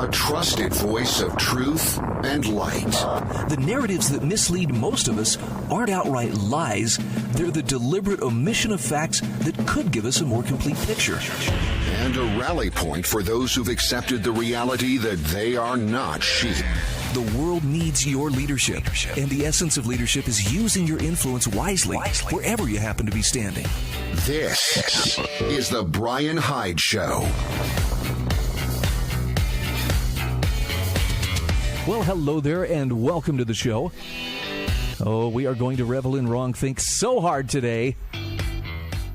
a trusted voice of truth and light. The narratives that mislead most of us aren't outright lies. They're the deliberate omission of facts that could give us a more complete picture. And a rally point for those who've accepted the reality that they are not sheep. The world needs your leadership, and the essence of leadership is using your influence wisely wherever you happen to be standing. This is the Bryan Hyde Show. Well, hello there, and welcome to the show. Oh, we are going to revel in wrongthink so hard today.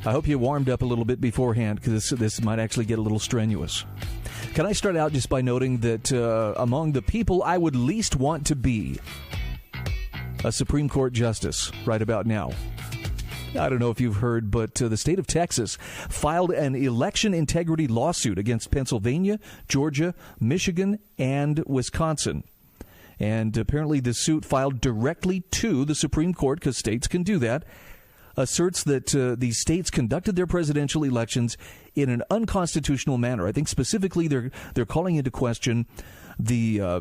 I hope you warmed up a little bit beforehand, because this might actually get a little strenuous. Can I start out just by noting that among the people I would least want to be a Supreme Court justice right about now? I don't know if you've heard, but the state of Texas filed an election integrity lawsuit against Pennsylvania, Georgia, Michigan, and Wisconsin. And apparently the suit filed directly to the Supreme Court, because states can do that, asserts that these states conducted their presidential elections in an unconstitutional manner. I think specifically they're calling into question the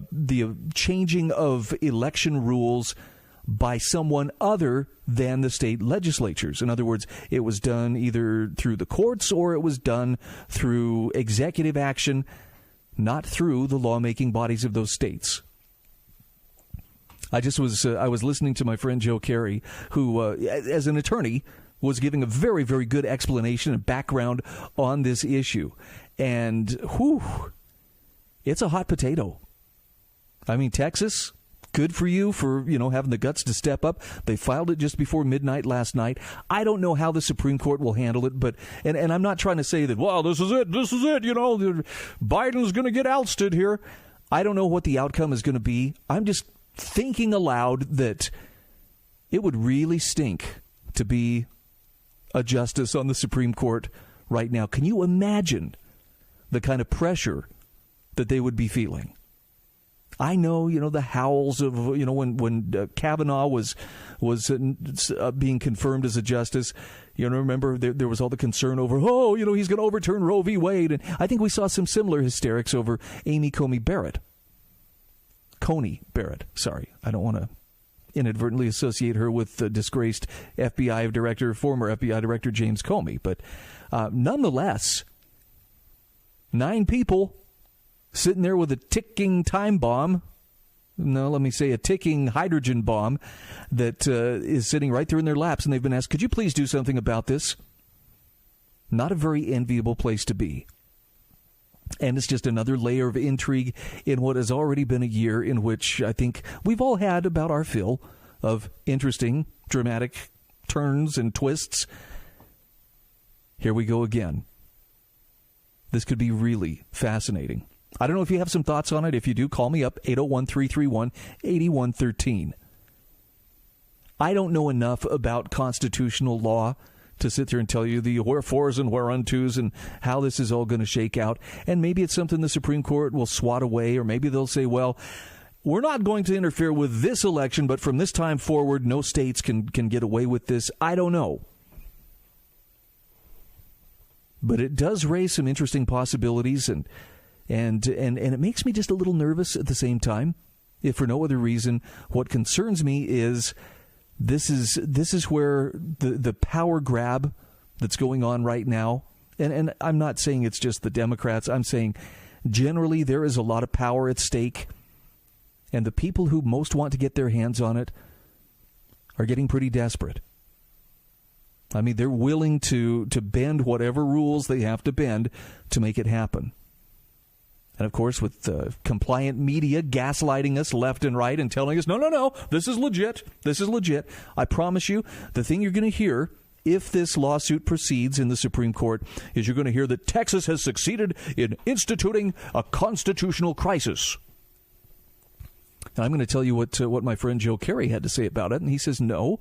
changing of election rules by someone other than the state legislatures. In other words, it was done either through the courts or it was done through executive action, not through the lawmaking bodies of those states. I was listening to my friend Joe Carey, who, as an attorney, was giving a very, very good explanation and background on this issue. And, it's a hot potato. I mean, Texas, good for you for, having the guts to step up. They filed it just before midnight last night. I don't know how the Supreme Court will handle it, but, and I'm not trying to say that, well, this is it, Biden's going to get ousted here. I don't know what the outcome is going to be. I'm just thinking aloud that it would really stink to be a justice on the Supreme Court right now. Can you imagine the kind of pressure that they would be feeling? I know, the howls of, when Kavanaugh was being confirmed as a justice. Remember there was all the concern over, he's going to overturn Roe v. Wade. And I think we saw some similar hysterics over Amy Coney Barrett. Sorry. I don't want to inadvertently associate her with the disgraced former FBI Director James Comey. But nonetheless, 9 people sitting there with a ticking time bomb. No, let me say a ticking hydrogen bomb that is sitting right there in their laps. And they've been asked, could you please do something about this? Not a very enviable place to be. And it's just another layer of intrigue in what has already been a year in which I think we've all had about our fill of interesting, dramatic turns and twists. Here we go again. This could be really fascinating. I don't know if you have some thoughts on it. If you do, call me up, 801-331-8113. I don't know enough about constitutional law to sit there and tell you the wherefores and whereuntos and how this is all going to shake out. And maybe it's something the Supreme Court will swat away, or maybe they'll say, well, we're not going to interfere with this election, but from this time forward, no states can get away with this. I don't know. But it does raise some interesting possibilities, and it makes me just a little nervous at the same time. If for no other reason, what concerns me is This is where the power grab that's going on right now, and I'm not saying it's just the Democrats. I'm saying generally there is a lot of power at stake, and the people who most want to get their hands on it are getting pretty desperate. I mean, they're willing to bend whatever rules they have to bend to make it happen. And, of course, with compliant media gaslighting us left and right and telling us, no, this is legit. This is legit. I promise you, the thing you're going to hear if this lawsuit proceeds in the Supreme Court is you're going to hear that Texas has succeeded in instituting a constitutional crisis. And I'm going to tell you what my friend Joe Carey had to say about it. And he says, no,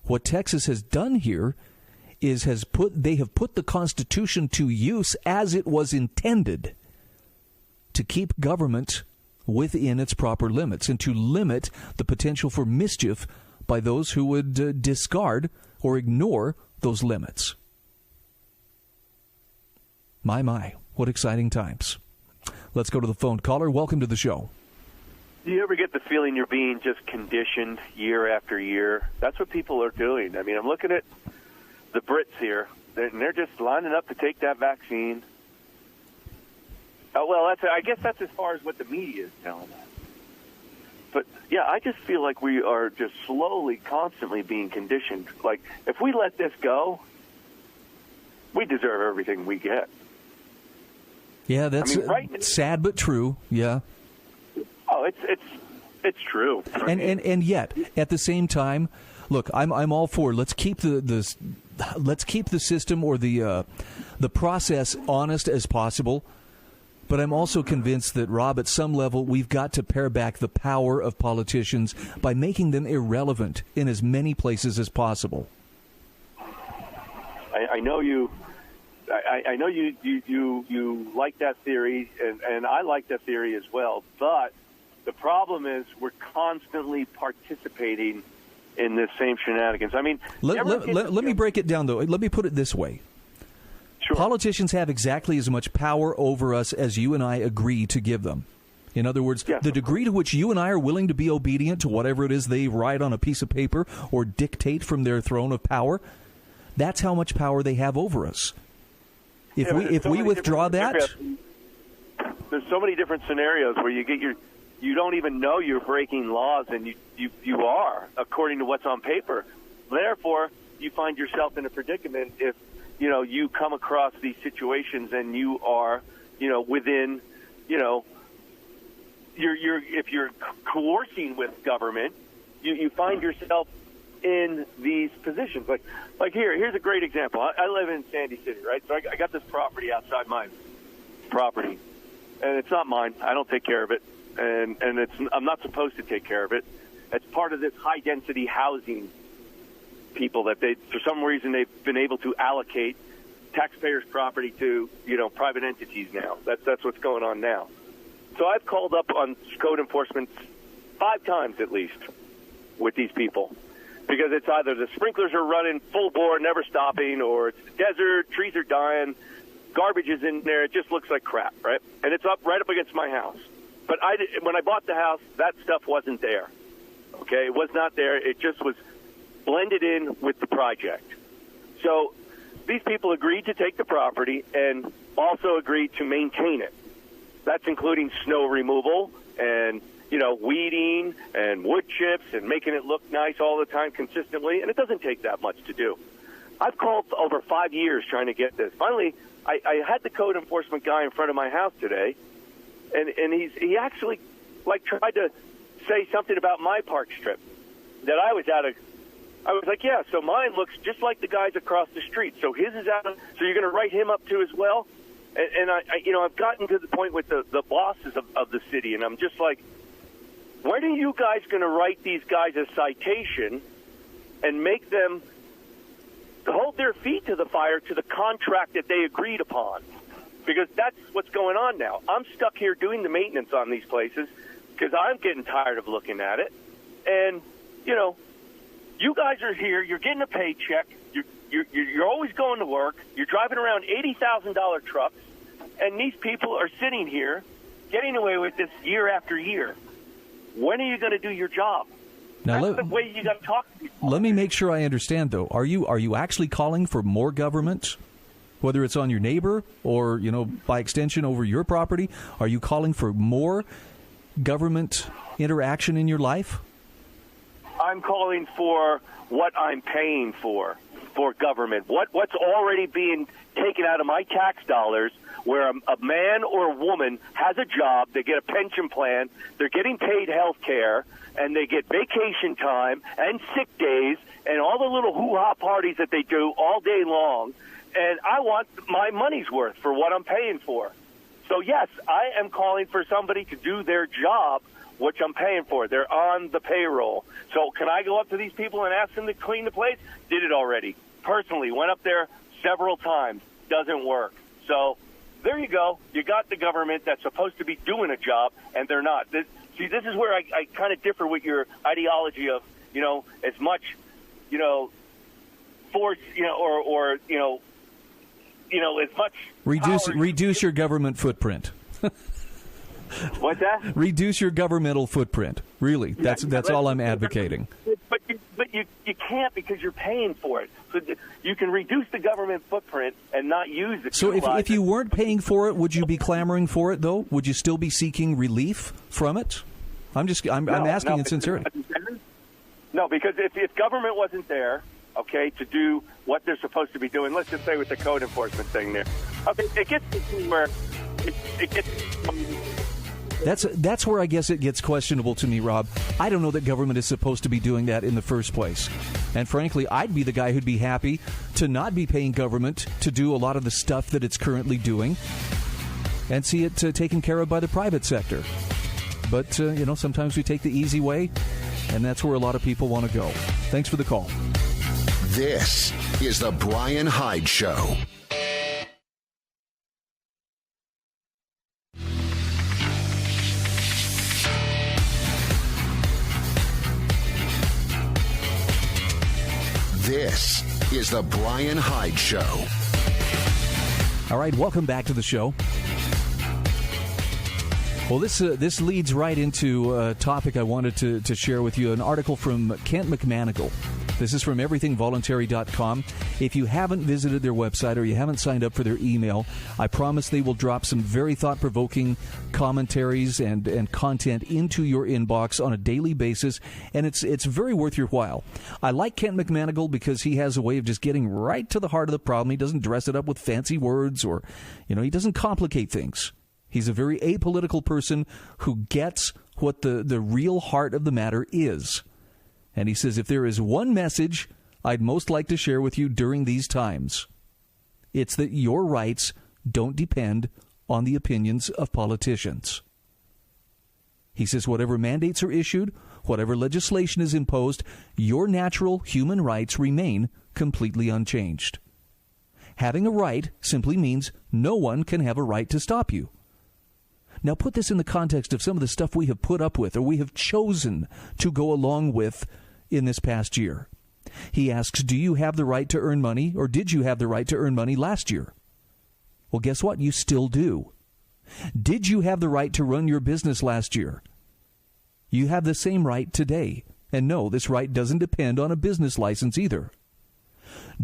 what Texas has done here is they have put the Constitution to use as it was intended, to keep government within its proper limits and to limit the potential for mischief by those who would discard or ignore those limits. My, what exciting times. Let's go to the phone. Caller, welcome to the show. Do you ever get the feeling you're being just conditioned year after year? That's what people are doing. I mean, I'm looking at the Brits here, and they're just lining up to take that vaccine. Oh, well, I guess that's as far as what the media is telling us. But, yeah, I just feel like we are just slowly, constantly being conditioned. Like, if we let this go, we deserve everything we get. Yeah, that's sad but true. Yeah. Oh, it's true. And yet, at the same time, look, I'm all for let's keep the system or the process honest as possible. But I'm also convinced that, Rob, at some level, we've got to pare back the power of politicians by making them irrelevant in as many places as possible. I know you. I know you like that theory, and I like that theory as well. But the problem is we're constantly participating in this same shenanigans. I mean, let me break it down, though. Let me put it this way. Sure. Politicians have exactly as much power over us as you and I agree to give them. In other words, yes, the degree to which you and I are willing to be obedient to whatever it is they write on a piece of paper or dictate from their throne of power, that's how much power they have over us. If we withdraw that, there's so many different scenarios where you don't even know you're breaking laws, and you are, according to what's on paper. Therefore, you find yourself in a predicament if you come across these situations and you are within if you're coercing with government, you find yourself in these positions. Like here's a great example. I live in Sandy City, right? So I got this property outside my property, and it's not mine. I don't take care of it, and I'm not supposed to take care of it. It's part of this high density housing people that for some reason they've been able to allocate taxpayers' property to private entities now. That's what's going on now. So I've called up on code enforcement 5 times at least with these people, because it's either the sprinklers are running full bore, never stopping, or it's the desert, trees are dying, garbage is in there, it just looks like crap, right? And it's right up against my house. But when I bought the house, that stuff wasn't there. Okay, it was not there. It just was blended in with the project. So these people agreed to take the property and also agreed to maintain it. That's including snow removal and weeding and wood chips and making it look nice all the time consistently, and it doesn't take that much to do. I've called over 5 years trying to get this. Finally, I had the code enforcement guy in front of my house today, and he actually tried to say something about my park strip that I was like, yeah, so mine looks just like the guys across the street. So his is out. So you're going to write him up too as well? And I've gotten to the point with the bosses of the city, and I'm just like, when are you guys going to write these guys a citation and make them hold their feet to the fire to the contract that they agreed upon? Because that's what's going on now. I'm stuck here doing the maintenance on these places because I'm getting tired of looking at it. And, you guys are here. You're getting a paycheck. You're always going to work. You're driving around $80,000 trucks. And these people are sitting here getting away with this year after year. When are you going to do your job? Now, that's the way you got to talk to people. Let me make sure I understand, though. Are you actually calling for more government, whether it's on your neighbor or, by extension over your property? Are you calling for more government interaction in your life? I'm calling for what I'm paying for government. What's already being taken out of my tax dollars, where a man or a woman has a job, they get a pension plan, they're getting paid health care, and they get vacation time and sick days and all the little hoo-ha parties that they do all day long. And I want my money's worth for what I'm paying for. So, yes, I am calling for somebody to do their job, which I'm paying for. They're on the payroll. So can I go up to these people and ask them to clean the place? Did it already. Personally, went up there several times. Doesn't work. So there you go. You got the government that's supposed to be doing a job, and they're not. This is where I kind of differ with your ideology of, as much, force, or as much reduce your government footprint. What's that? Reduce your governmental footprint. Really, that's all I'm advocating. But you can't, because you're paying for it. So you can reduce the government footprint and not use it. So if you weren't paying for it, would you be clamoring for it, though? Would you still be seeking relief from it? I'm asking in sincerity. No, because if government wasn't there, okay, to do what they're supposed to be doing, let's just say with the code enforcement thing there, okay, it gets to where it gets. That's where I guess it gets questionable to me, Rob. I don't know that government is supposed to be doing that in the first place. And frankly, I'd be the guy who'd be happy to not be paying government to do a lot of the stuff that it's currently doing and see it taken care of by the private sector. But, sometimes we take the easy way, and that's where a lot of people want to go. Thanks for the call. This is the Bryan Hyde Show. This is the Bryan Hyde Show. All right, welcome back to the show. Well, this leads right into a topic I wanted to share with you, an article from Kent McManigal. This is from everythingvoluntary.com. If you haven't visited their website or you haven't signed up for their email, I promise they will drop some very thought-provoking commentaries and content into your inbox on a daily basis, and it's very worth your while. I like Kent McManigal because he has a way of just getting right to the heart of the problem. He doesn't dress it up with fancy words or, he doesn't complicate things. He's a very apolitical person who gets what the real heart of the matter is. And he says, if there is one message I'd most like to share with you during these times, it's that your rights don't depend on the opinions of politicians. He says, whatever mandates are issued, whatever legislation is imposed, your natural human rights remain completely unchanged. Having a right simply means no one can have a right to stop you. Now put this in the context of some of the stuff we have put up with or we have chosen to go along with in this past year. He asks, do you have the right to earn money, or did you have the right to earn money last year? Well, guess what? You still do. Did you have the right to run your business last year? You have the same right today. And no, this right doesn't depend on a business license either.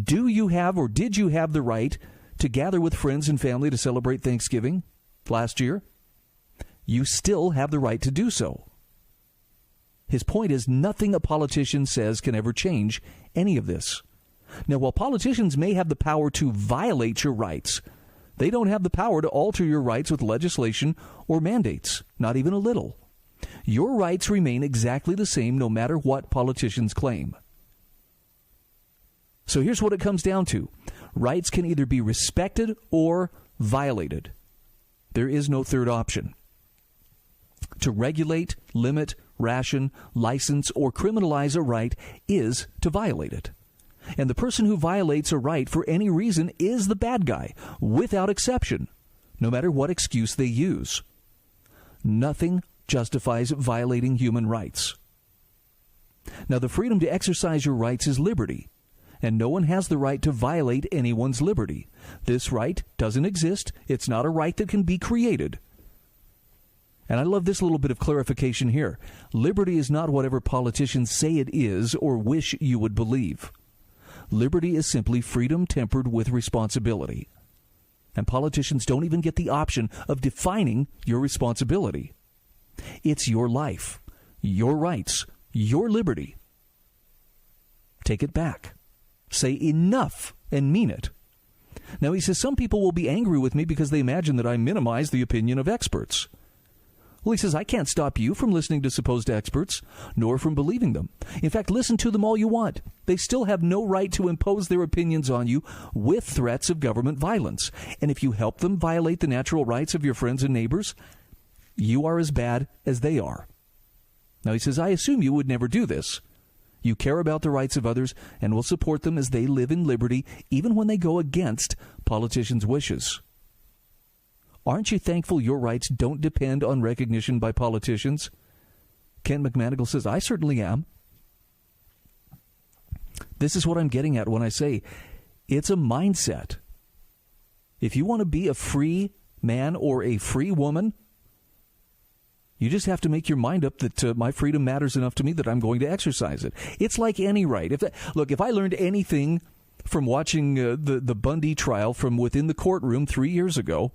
Do you have or did you have the right to gather with friends and family to celebrate Thanksgiving last year? You still have the right to do so. His point is nothing a politician says can ever change any of this. Now, while politicians may have the power to violate your rights, they don't have the power to alter your rights with legislation or mandates, not even a little. Your rights remain exactly the same no matter what politicians claim. So here's what it comes down to. Rights can either be respected or violated. There is no third option. To regulate, limit, ration, license, or criminalize a right is to violate it. And the person who violates a right for any reason is the bad guy, without exception, no matter what excuse they use. Nothing justifies violating human rights. Now, the freedom to exercise your rights is liberty, and no one has the right to violate anyone's liberty. This right doesn't exist. It's not a right that can be created. And I love this little bit of clarification here. Liberty is not whatever politicians say it is or wish you would believe. Liberty is simply freedom tempered with responsibility. And politicians don't even get the option of defining your responsibility. It's your life, your rights, your liberty. Take it back. Say enough and mean it. Now, he says some people will be angry with me because they imagine that I minimize the opinion of experts. Well, he says, I can't stop you from listening to supposed experts, nor from believing them. In fact, listen to them all you want. They still have no right to impose their opinions on you with threats of government violence. And if you help them violate the natural rights of your friends and neighbors, you are as bad as they are. Now, he says, I assume you would never do this. You care about the rights of others and will support them as they live in liberty, even when they go against politicians' wishes. Aren't you thankful your rights don't depend on recognition by politicians? Kent McManigal says, I certainly am. This is what I'm getting at when I say it's a mindset. If you want to be a free man or a free woman, You just have to make your mind up that my freedom matters enough to me that I'm going to exercise it. It's like any right. If I learned anything from watching the Bundy trial from within the courtroom 3 years ago,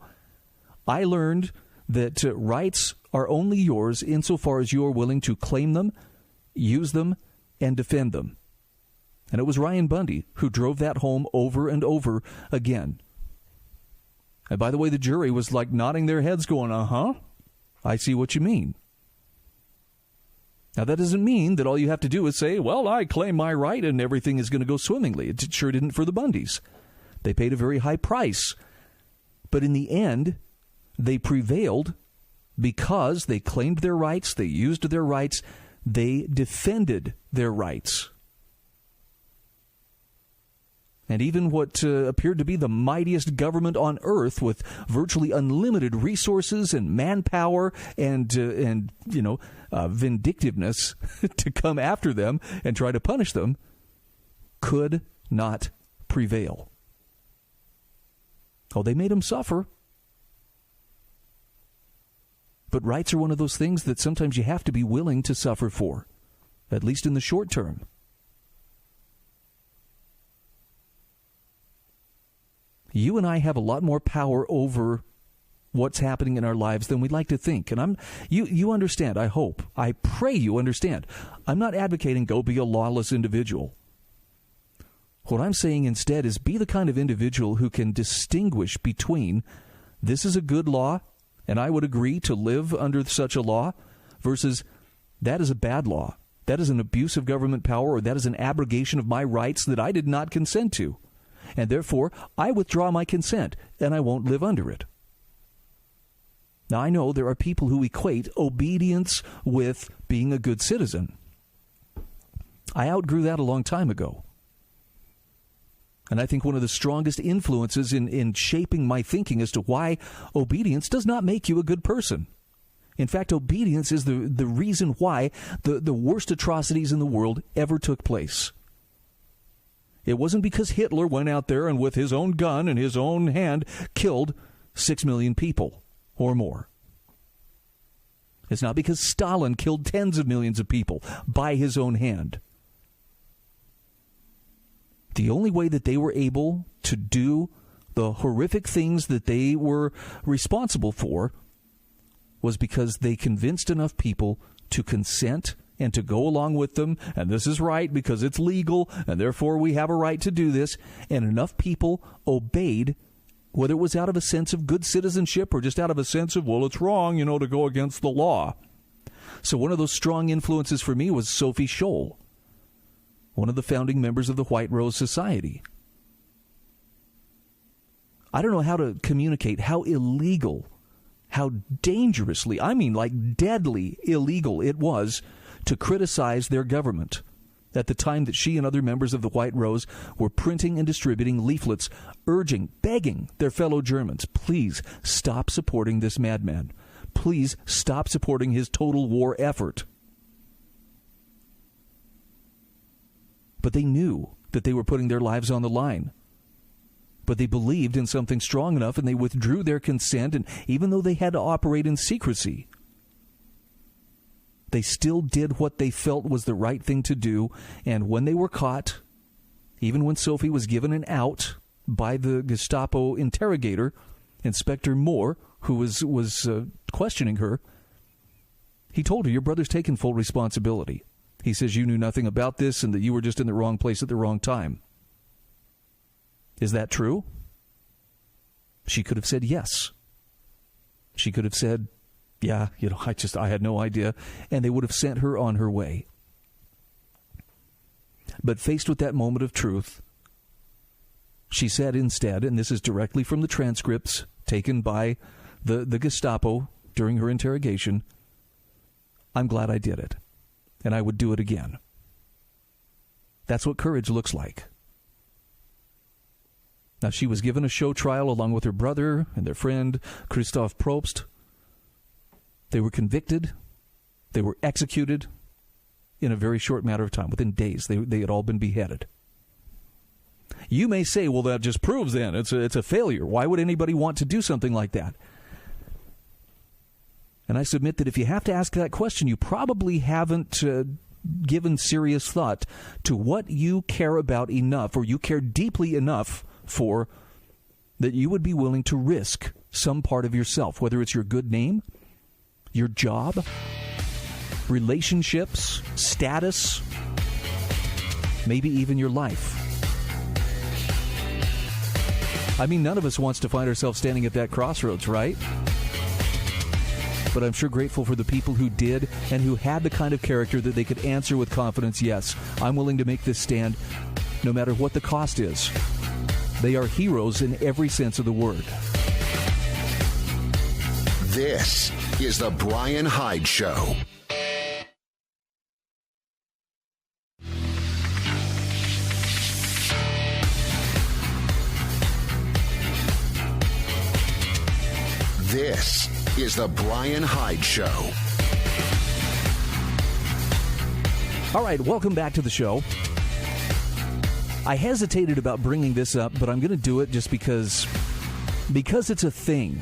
I learned that rights are only yours insofar as you are willing to claim them, use them, and defend them. And it was Ryan Bundy who drove that home over and over again. And by the way, the jury was like nodding their heads going, uh-huh, I see what you mean. Now, that doesn't mean that all you have to do is say, well, I claim my right and everything is going to go swimmingly. It sure didn't for the Bundys. They paid a very high price. But in the end, they prevailed because they claimed their rights, they used their rights, they defended their rights. And even what appeared to be the mightiest government on earth, with virtually unlimited resources and manpower and vindictiveness to come after them and try to punish them, could not prevail. Oh, they made them suffer. But rights are one of those things that sometimes you have to be willing to suffer for, at least in the short term. You and I have a lot more power over what's happening in our lives than we'd like to think. And you understand, I hope. I pray you understand. I'm not advocating go be a lawless individual. What I'm saying instead is be the kind of individual who can distinguish between this is a good law, and I would agree to live under such a law, versus that is a bad law. That is an abuse of government power, or that is an abrogation of my rights that I did not consent to. And therefore, I withdraw my consent, and I won't live under it. Now, I know there are people who equate obedience with being a good citizen. I outgrew that a long time ago. And I think one of the strongest influences in shaping my thinking as to why obedience does not make you a good person. In fact, obedience is the reason why the worst atrocities in the world ever took place. It wasn't because Hitler went out there and with his own gun and his own hand killed 6 million people or more. It's not because Stalin killed tens of millions of people by his own hand. The only way that they were able to do the horrific things that they were responsible for was because they convinced enough people to consent and to go along with them, and this is right because it's legal, and therefore we have a right to do this, and enough people obeyed, whether it was out of a sense of good citizenship or just out of a sense of, well, it's wrong, to go against the law. So one of those strong influences for me was Sophie Scholl, one of the founding members of the White Rose Society. I don't know how to communicate how illegal, how dangerously, like deadly illegal it was to criticize their government at the time that she and other members of the White Rose were printing and distributing leaflets urging, begging their fellow Germans, please stop supporting this madman. Please stop supporting his total war effort. But they knew that they were putting their lives on the line. But they believed in something strong enough, and they withdrew their consent, and even though they had to operate in secrecy, they still did what they felt was the right thing to do. And when they were caught, even when Sophie was given an out by the Gestapo interrogator, Inspector Moore, who was questioning her, he told her, your brother's taken full responsibility. He says you knew nothing about this and that you were just in the wrong place at the wrong time. Is that true? She could have said yes. She could have said, yeah, I had no idea, and they would have sent her on her way. But faced with that moment of truth, she said instead, and this is directly from the transcripts taken by the Gestapo during her interrogation, I'm glad I did it, and I would do it again. That's what courage looks like. Now, she was given a show trial along with her brother and their friend, Christoph Probst. They were convicted. They were executed in a very short matter of time. Within days, they had all been beheaded. You may say, well, that just proves then it's a failure. Why would anybody want to do something like that? And I submit that if you have to ask that question, you probably haven't given serious thought to what you care about enough, or you care deeply enough for, that you would be willing to risk some part of yourself, whether it's your good name, your job, relationships, status, maybe even your life. I mean, none of us wants to find ourselves standing at that crossroads, right? But I'm sure grateful for the people who did and who had the kind of character that they could answer with confidence, yes, I'm willing to make this stand no matter what the cost is. They are heroes in every sense of the word. This is the Bryan Hyde Show. This is the Bryan Hyde Show. All right, welcome back to the show. I hesitated about bringing this up, but I'm going to do it just because it's a thing.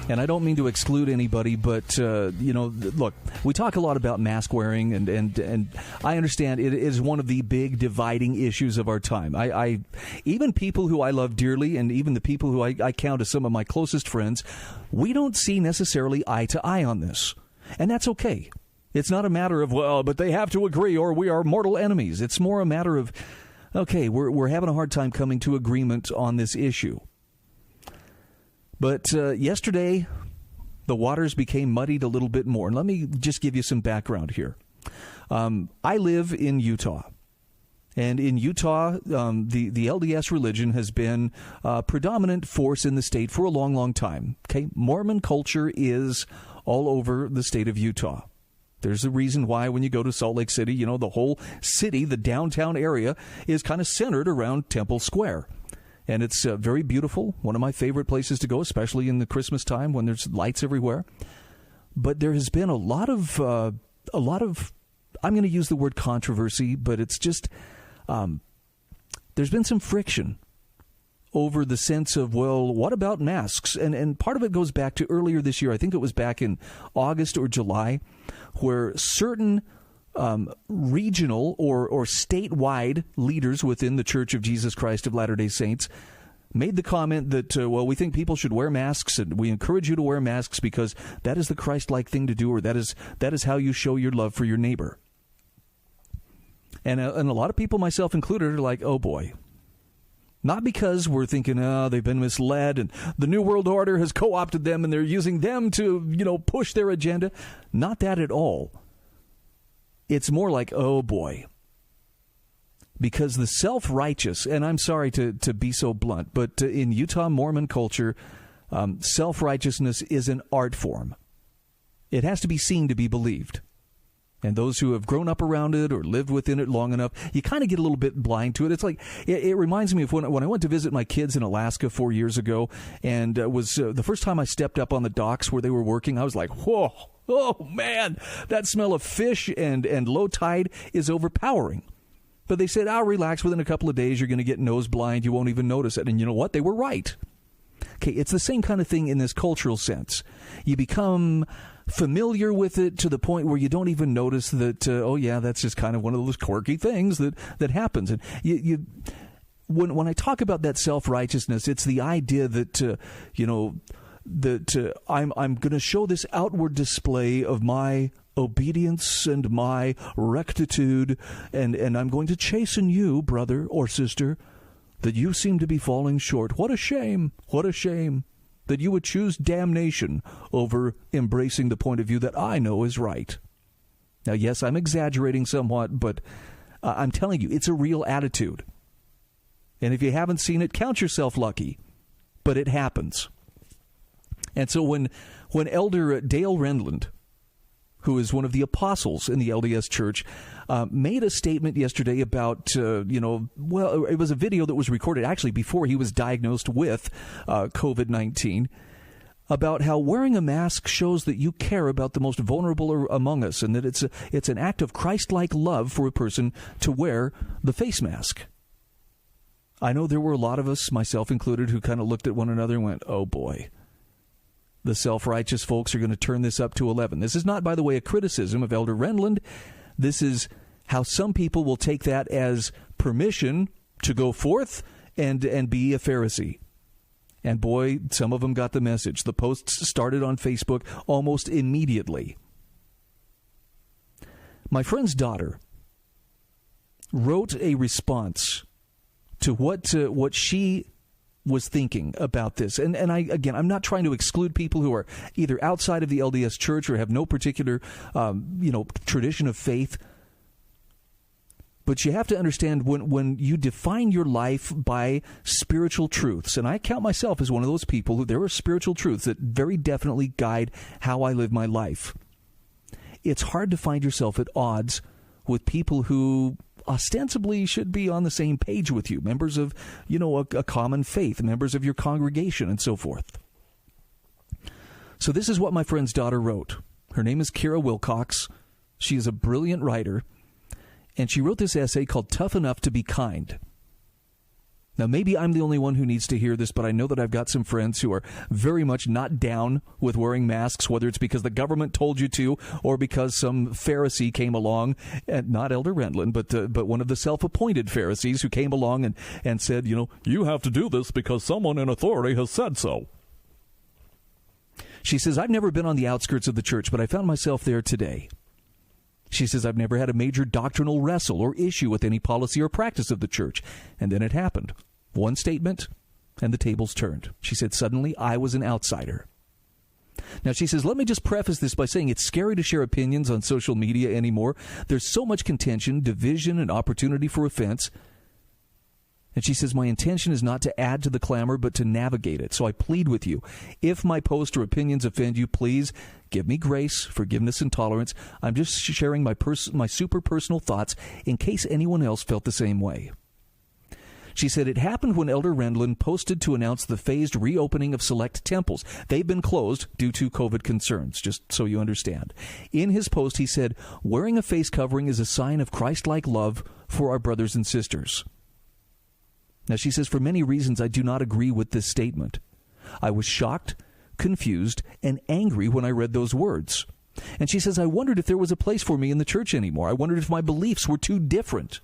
And I don't mean to exclude anybody, but, look, we talk a lot about mask wearing, and I understand it is one of the big dividing issues of our time. I even people who I love dearly, and even the people who I count as some of my closest friends, we don't see necessarily eye to eye on this. And that's okay. It's not a matter of, well, but they have to agree or we are mortal enemies. It's more a matter of, okay, we're having a hard time coming to agreement on this issue. But yesterday, the waters became muddied a little bit more. And let me just give you some background here. I live in Utah. And in Utah, the LDS religion has been a predominant force in the state for a long, long time. Okay, Mormon culture is all over the state of Utah. There's a reason why when you go to Salt Lake City, the whole city, the downtown area, is kind of centered around Temple Square. And it's very beautiful, one of my favorite places to go, especially in the Christmas time when there's lights everywhere. But there has been a lot of I'm going to use the word controversy, but it's just, there's been some friction over the sense of, well, what about masks? And part of it goes back to earlier this year. I think it was back in August or July, where certain regional or statewide leaders within the Church of Jesus Christ of Latter-day Saints made the comment that, we think people should wear masks, and we encourage you to wear masks because that is the Christ-like thing to do, or that is how you show your love for your neighbor. And a lot of people, myself included, are like, oh boy. Not because we're thinking, they've been misled and the New World Order has co-opted them and they're using them to, push their agenda. Not that at all. It's more like, oh boy. Because the self-righteous, and I'm sorry to be so blunt, but in Utah Mormon culture, self-righteousness is an art form. It has to be seen to be believed. And those who have grown up around it or lived within it long enough, you kind of get a little bit blind to it. It's like, it reminds me of when I went to visit my kids in Alaska 4 years ago, and was the first time I stepped up on the docks where they were working, I was like, whoa, oh man, that smell of fish and low tide is overpowering. But they said, relax, within a couple of days you're going to get nose blind, you won't even notice it. And you know what? They were right. Okay, it's the same kind of thing in this cultural sense. You become familiar with it to the point where you don't even notice that, that's just kind of one of those quirky things that happens. And when I talk about that self-righteousness, it's the idea that, I'm going to show this outward display of my obedience and my rectitude, and I'm going to chasten you, brother or sister, that you seem to be falling short. What a shame. What a shame that you would choose damnation over embracing the point of view that I know is right. Now, yes, I'm exaggerating somewhat, but I'm telling you, it's a real attitude. And if you haven't seen it, count yourself lucky. But it happens. And so when Elder Dale Renlund, who is one of the apostles in the LDS Church, made a statement yesterday about, it was a video that was recorded actually before he was diagnosed with COVID-19, about how wearing a mask shows that you care about the most vulnerable among us, and that it's an act of Christ-like love for a person to wear the face mask. I know there were a lot of us, myself included, who kind of looked at one another and went, oh boy. the self-righteous folks are going to turn this up to 11. This is not, by the way, a criticism of Elder Renlund. This is how some people will take that as permission to go forth and be a Pharisee. And boy, some of them got the message. The posts started on Facebook almost immediately. My friend's daughter wrote a response to what she was thinking about this. And I'm not trying to exclude people who are either outside of the LDS Church or have no particular, tradition of faith. But you have to understand when you define your life by spiritual truths, and I count myself as one of those people who there are spiritual truths that very definitely guide how I live my life. It's hard to find yourself at odds with people who ostensibly should be on the same page with you, members of, a common faith, members of your congregation, and so forth. So this is what my friend's daughter wrote. Her name is Keira Wilcox. She is a brilliant writer, and she wrote this essay called Tough Enough to Be Kind. Now, maybe I'm the only one who needs to hear this, but I know that I've got some friends who are very much not down with wearing masks, whether it's because the government told you to or because some Pharisee came along, and not Elder Renlund, but one of the self-appointed Pharisees who came along and said, you have to do this because someone in authority has said so. She says, I've never been on the outskirts of the church, but I found myself there today. She says, I've never had a major doctrinal wrestle or issue with any policy or practice of the church. And then it happened. One statement, and the tables turned. She said, suddenly I was an outsider. Now, she says, let me just preface this by saying it's scary to share opinions on social media anymore. There's so much contention, division, and opportunity for offense. And she says, my intention is not to add to the clamor, but to navigate it. So I plead with you, if my post or opinions offend you, please give me grace, forgiveness, and tolerance. I'm just sharing my super personal thoughts in case anyone else felt the same way. She said, it happened when Elder Renlund posted to announce the phased reopening of select temples. They've been closed due to COVID concerns, just so you understand. In his post, he said, wearing a face covering is a sign of Christ-like love for our brothers and sisters. Now, she says, for many reasons, I do not agree with this statement. I was shocked, confused, and angry when I read those words. And she says, I wondered if there was a place for me in the church anymore. I wondered if my beliefs were too different,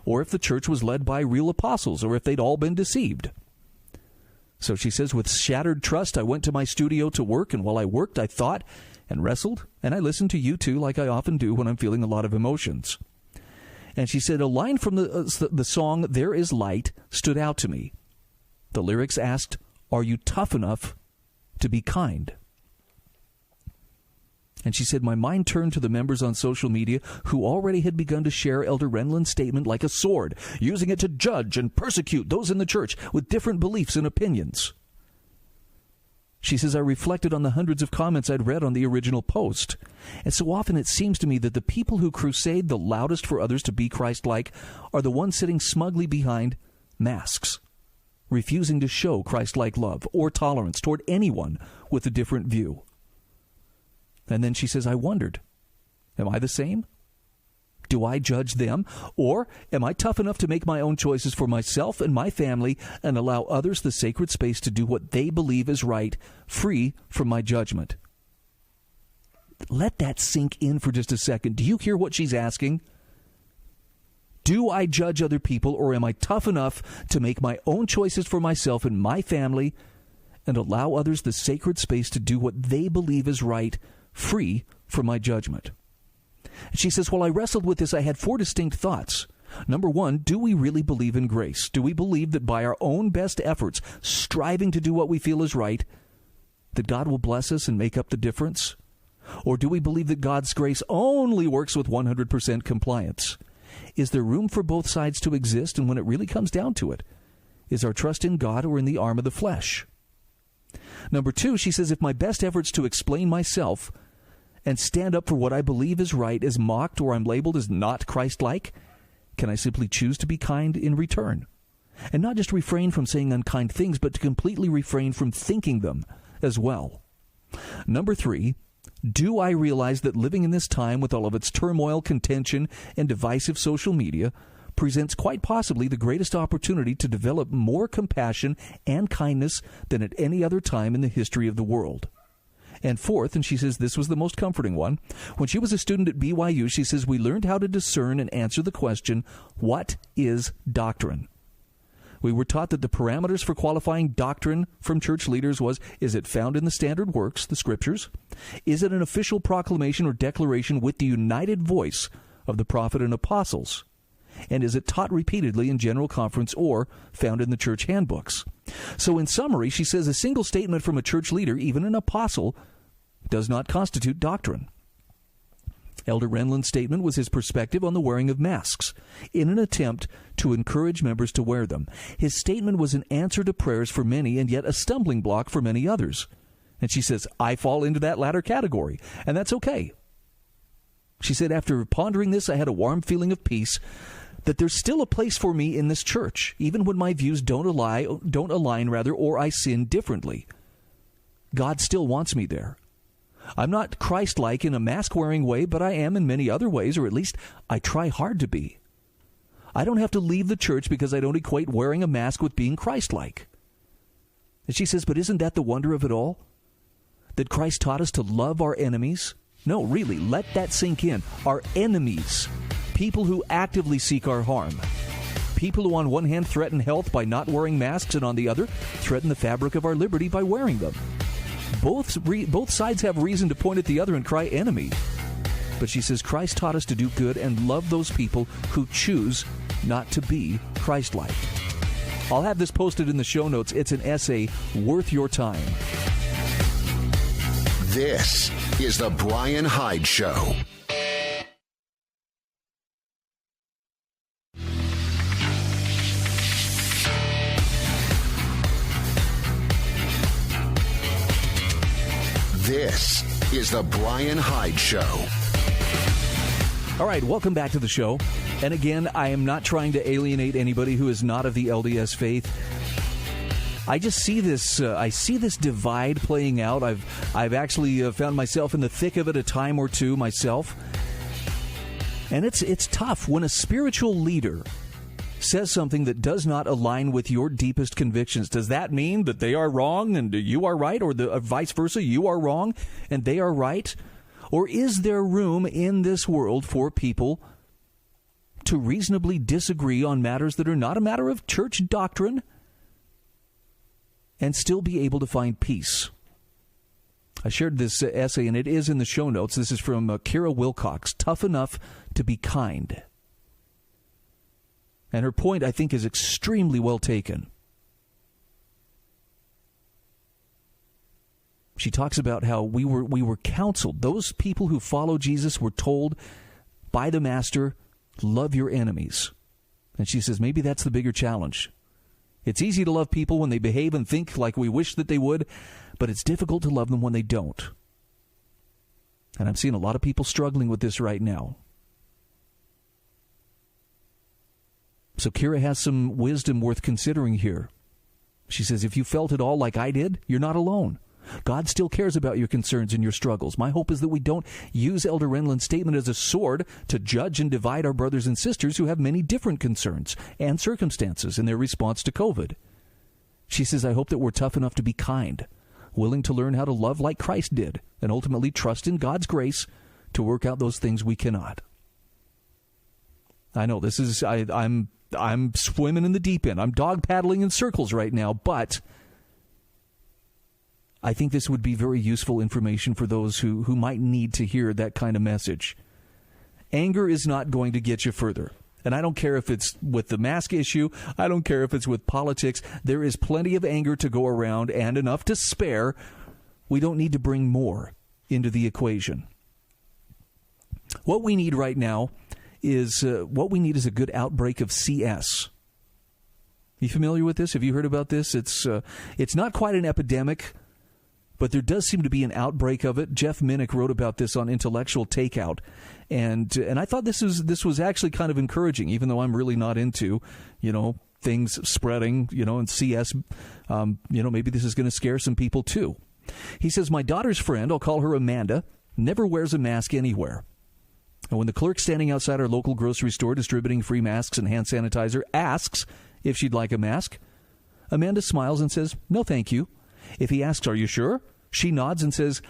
or if the church was led by real apostles, or if they'd all been deceived. So she says, with shattered trust, I went to my studio to work, and while I worked, I thought and wrestled, and I listened to you too, like I often do when I'm feeling a lot of emotions. And she said, a line from the song, There Is Light, stood out to me. The lyrics asked, are you tough enough to be kind? And she said, my mind turned to the members on social media who already had begun to share Elder Renlund's statement like a sword, using it to judge and persecute those in the church with different beliefs and opinions. She says, I reflected on the hundreds of comments I'd read on the original post. And so often it seems to me that the people who crusade the loudest for others to be Christ-like are the ones sitting smugly behind masks, refusing to show Christ-like love or tolerance toward anyone with a different view. And then she says, I wondered, am I the same? Do I judge them? Or am I tough enough to make my own choices for myself and my family and allow others the sacred space to do what they believe is right, free from my judgment? Let that sink in for just a second. Do you hear what she's asking? Do I judge other people, or am I tough enough to make my own choices for myself and my family and allow others the sacred space to do what they believe is right, free from my judgment? She says, while I wrestled with this, I had 4 distinct thoughts. Number 1, do we really believe in grace? Do we believe that by our own best efforts, striving to do what we feel is right, that God will bless us and make up the difference? Or do we believe that God's grace only works with 100% compliance? Is there room for both sides to exist? And when it really comes down to it, is our trust in God or in the arm of the flesh? Number 2, she says, if my best efforts to explain myself and stand up for what I believe is right is mocked, or I'm labeled as not Christ-like, can I simply choose to be kind in return? And not just refrain from saying unkind things, but to completely refrain from thinking them as well. Number 3, do I realize that living in this time with all of its turmoil, contention, and divisive social media presents quite possibly the greatest opportunity to develop more compassion and kindness than at any other time in the history of the world? And fourth, and she says this was the most comforting one, when she was a student at BYU, she says, we learned how to discern and answer the question, what is doctrine? We were taught that the parameters for qualifying doctrine from church leaders was, is it found in the standard works, the scriptures? Is it an official proclamation or declaration with the united voice of the prophet and apostles? And is it taught repeatedly in general conference or found in the church handbooks? So in summary, she says a single statement from a church leader, even an apostle, does not constitute doctrine. Elder Renlund's statement was his perspective on the wearing of masks in an attempt to encourage members to wear them. His statement was an answer to prayers for many and yet a stumbling block for many others. And she says, I fall into that latter category, and that's okay. She said, after pondering this, I had a warm feeling of peace that there's still a place for me in this church, even when my views don't align, or I sin differently. God still wants me there. I'm not Christ-like in a mask-wearing way, but I am in many other ways, or at least I try hard to be. I don't have to leave the church because I don't equate wearing a mask with being Christ-like. And she says, but isn't that the wonder of it all? That Christ taught us to love our enemies? No, really, let that sink in. Our enemies. People who actively seek our harm. People who on one hand threaten health by not wearing masks and on the other threaten the fabric of our liberty by wearing them. Both sides have reason to point at the other and cry enemy. But she says Christ taught us to do good and love those people who choose not to be Christ-like. I'll have this posted in the show notes. It's an essay worth your time. This is the Bryan Hyde Show. This is the Bryan Hyde Show. All right, welcome back to the show. And again, I am not trying to alienate anybody who is not of the LDS faith. I just see this. I see this divide playing out. I've actually found myself in the thick of it a time or two myself, and it's tough when a spiritual leader says something that does not align with your deepest convictions. Does that mean that they are wrong and you are right, or vice versa? You are wrong and they are right, or is there room in this world for people to reasonably disagree on matters that are not a matter of church doctrine, and still be able to find peace? I shared this essay, and it is in the show notes. This is from Keira Wilcox, Tough Enough to Be Kind. And her point, I think, is extremely well taken. She talks about how we were counseled. Those people who follow Jesus were told by the Master, love your enemies. And she says maybe that's the bigger challenge. It's easy to love people when they behave and think like we wish that they would, but it's difficult to love them when they don't. And I'm seeing a lot of people struggling with this right now. So Keira has some wisdom worth considering here. She says, if you felt it all like I did, you're not alone. God still cares about your concerns and your struggles. My hope is that we don't use Elder Renlund's statement as a sword to judge and divide our brothers and sisters who have many different concerns and circumstances in their response to COVID. She says, I hope that we're tough enough to be kind, willing to learn how to love like Christ did, and ultimately trust in God's grace to work out those things we cannot. I know this is, I'm swimming in the deep end. I'm dog paddling in circles right now, but I think this would be very useful information for those who might need to hear that kind of message. Anger is not going to get you further. And I don't care if it's with the mask issue. I don't care if it's with politics. There is plenty of anger to go around and enough to spare. We don't need to bring more into the equation. What we need right now is a good outbreak of CS. You familiar with this? Have you heard about this? It's not quite an epidemic, but there does seem to be an outbreak of it. Jeff Minnick wrote about this on Intellectual Takeout, and I thought this was actually kind of encouraging, even though I'm really not into, things spreading, and CS. Maybe this is going to scare some people too. He says, my daughter's friend, I'll call her Amanda, never wears a mask anywhere. And when the clerk standing outside our local grocery store distributing free masks and hand sanitizer asks if she'd like a mask, Amanda smiles and says, no, thank you. If he asks, are you sure? She nods and says,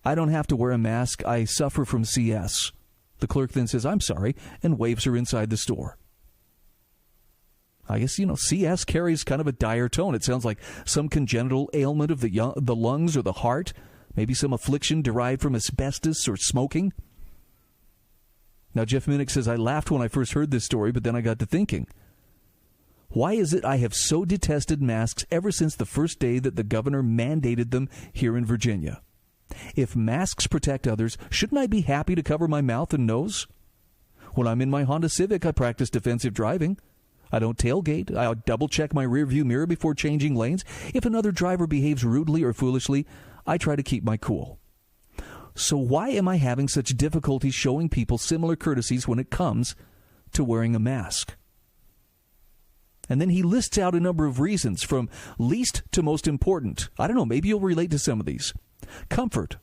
I don't have to wear a mask. I suffer from CS. The clerk then says, I'm sorry, and waves her inside the store. I guess, CS carries kind of a dire tone. It sounds like some congenital ailment of the lungs or the heart, maybe some affliction derived from asbestos or smoking. Now, Jeff Minnick says, I laughed when I first heard this story, but then I got to thinking, why is it I have so detested masks ever since the first day that the governor mandated them here in Virginia? If masks protect others, shouldn't I be happy to cover my mouth and nose? When I'm in my Honda Civic, I practice defensive driving. I don't tailgate. I'll double-check my rearview mirror before changing lanes. If another driver behaves rudely or foolishly, I try to keep my cool. So why am I having such difficulty showing people similar courtesies when it comes to wearing a mask? And then he lists out a number of reasons from least to most important. I don't know, maybe you'll relate to some of these. Comfort.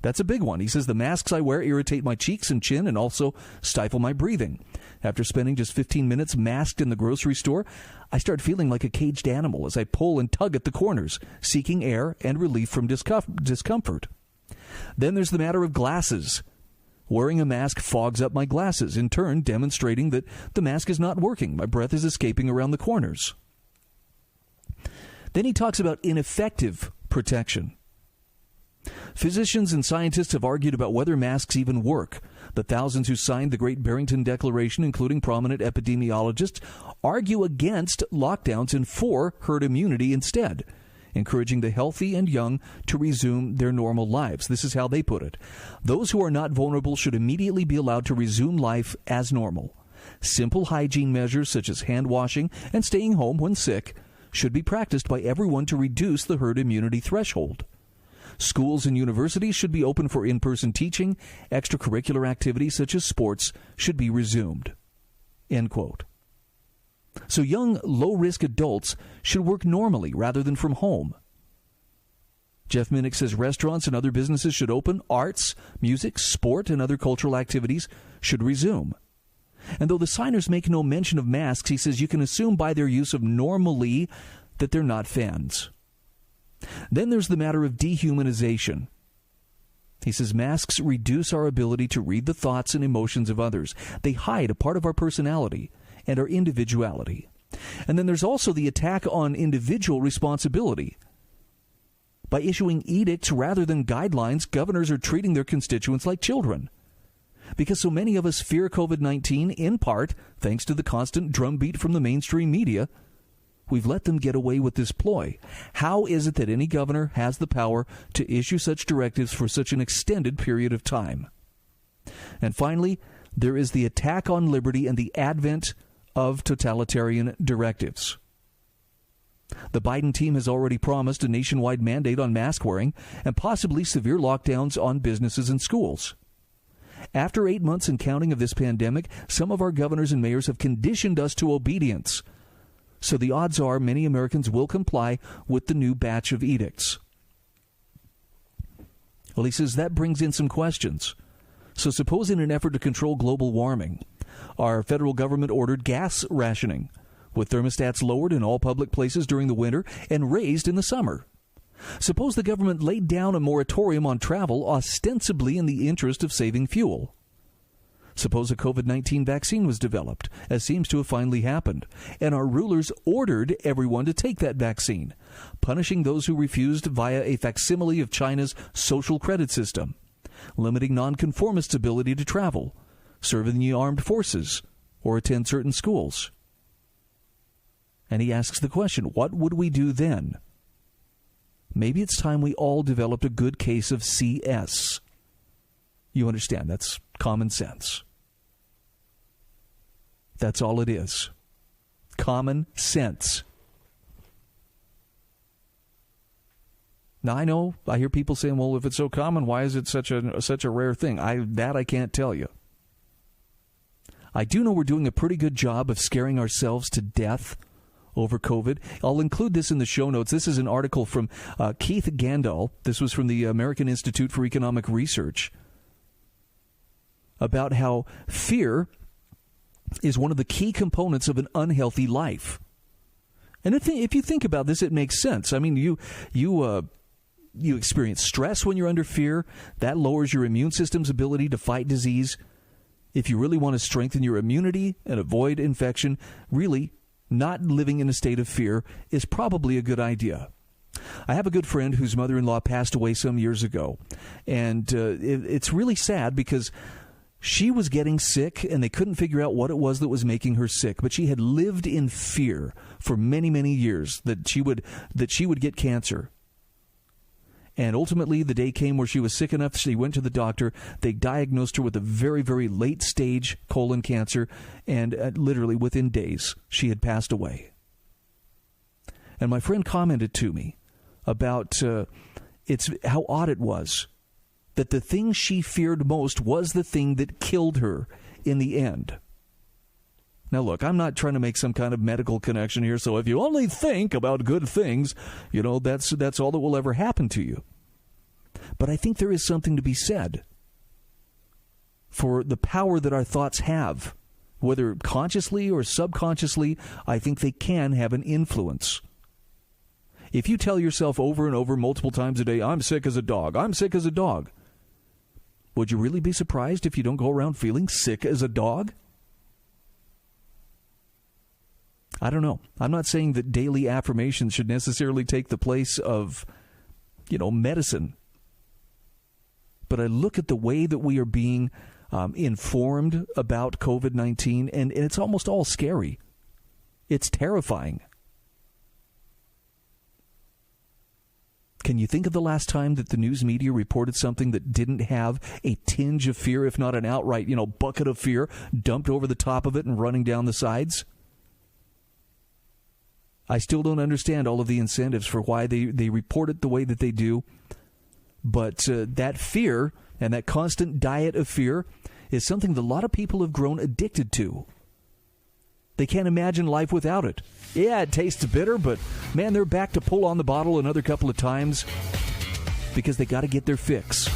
That's a big one. He says the masks I wear irritate my cheeks and chin and also stifle my breathing. After spending just 15 minutes masked in the grocery store, I start feeling like a caged animal as I pull and tug at the corners, seeking air and relief from discomfort. Then there's the matter of glasses. Wearing a mask fogs up my glasses, in turn demonstrating that the mask is not working. My breath is escaping around the corners. Then he talks about ineffective protection. Physicians and scientists have argued about whether masks even work. The thousands who signed the Great Barrington Declaration, including prominent epidemiologists, argue against lockdowns and for herd immunity instead, encouraging the healthy and young to resume their normal lives. This is how they put it. Those who are not vulnerable should immediately be allowed to resume life as normal. Simple hygiene measures such as hand washing and staying home when sick should be practiced by everyone to reduce the herd immunity threshold. Schools and universities should be open for in-person teaching. Extracurricular activities such as sports should be resumed. End quote. So young, low-risk adults should work normally rather than from home. Jeff Minnick says restaurants and other businesses should open. Arts, music, sport, and other cultural activities should resume. And though the signers make no mention of masks, he says you can assume by their use of normally that they're not fans. Then there's the matter of dehumanization. He says masks reduce our ability to read the thoughts and emotions of others. They hide a part of our personality and our individuality. And then there's also the attack on individual responsibility. By issuing edicts rather than guidelines, governors are treating their constituents like children. Because so many of us fear COVID-19, in part thanks to the constant drumbeat from the mainstream media, we've let them get away with this ploy. How is it that any governor has the power to issue such directives for such an extended period of time? And finally, there is the attack on liberty and the advent of totalitarian directives. The Biden team has already promised a nationwide mandate on mask wearing and possibly severe lockdowns on businesses and schools. After 8 months and counting of this pandemic, some of our governors and mayors have conditioned us to obedience. So the odds are many Americans will comply with the new batch of edicts. Well, he says that brings in some questions. So suppose in an effort to control global warming, our federal government ordered gas rationing, with thermostats lowered in all public places during the winter and raised in the summer. Suppose the government laid down a moratorium on travel ostensibly in the interest of saving fuel. Suppose a COVID-19 vaccine was developed, as seems to have finally happened, and our rulers ordered everyone to take that vaccine, punishing those who refused via a facsimile of China's social credit system, limiting nonconformists' ability to travel, serve in the armed forces, or attend certain schools. And he asks the question, what would we do then? Maybe it's time we all developed a good case of CS. You understand, that's common sense. That's all it is. Common sense. Now, I know, I hear people saying, well, if it's so common, why is it such a rare thing? I can't tell you. I do know we're doing a pretty good job of scaring ourselves to death over COVID. I'll include this in the show notes. This is an article from Keith Gandal. This was from the American Institute for Economic Research, about how fear is one of the key components of an unhealthy life. And if you think about this, it makes sense. I mean, you you experience stress when you're under fear. That lowers your immune system's ability to fight disease. If you really want to strengthen your immunity and avoid infection, really, not living in a state of fear is probably a good idea. I have a good friend whose mother-in-law passed away some years ago, and it's really sad because she was getting sick, and they couldn't figure out what it was that was making her sick. But she had lived in fear for many, many years that she would get cancer. And ultimately, the day came where she was sick enough, she went to the doctor. They diagnosed her with a very, very late-stage colon cancer, and literally within days, she had passed away. And my friend commented to me about how odd it was that the thing she feared most was the thing that killed her in the end. Now, look, I'm not trying to make some kind of medical connection here, so if you only think about good things, that's all that will ever happen to you. But I think there is something to be said for the power that our thoughts have. Whether consciously or subconsciously, I think they can have an influence. If you tell yourself over and over multiple times a day, I'm sick as a dog, I'm sick as a dog, would you really be surprised if you don't go around feeling sick as a dog? I don't know. I'm not saying that daily affirmations should necessarily take the place of, medicine. But I look at the way that we are being informed about COVID-19, and it's almost all scary. It's terrifying. Can you think of the last time that the news media reported something that didn't have a tinge of fear, if not an outright, bucket of fear dumped over the top of it and running down the sides? I still don't understand all of the incentives for why they report it the way that they do. But that fear and that constant diet of fear is something that a lot of people have grown addicted to. They can't imagine life without it. Yeah, it tastes bitter, but man, they're back to pull on the bottle another couple of times because they got to get their fix.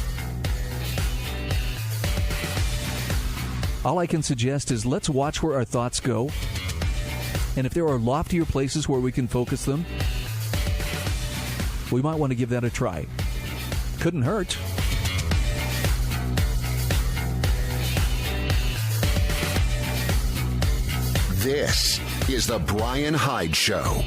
All I can suggest is let's watch where our thoughts go. And if there are loftier places where we can focus them, we might want to give that a try. Couldn't hurt. This is the Bryan Hyde Show.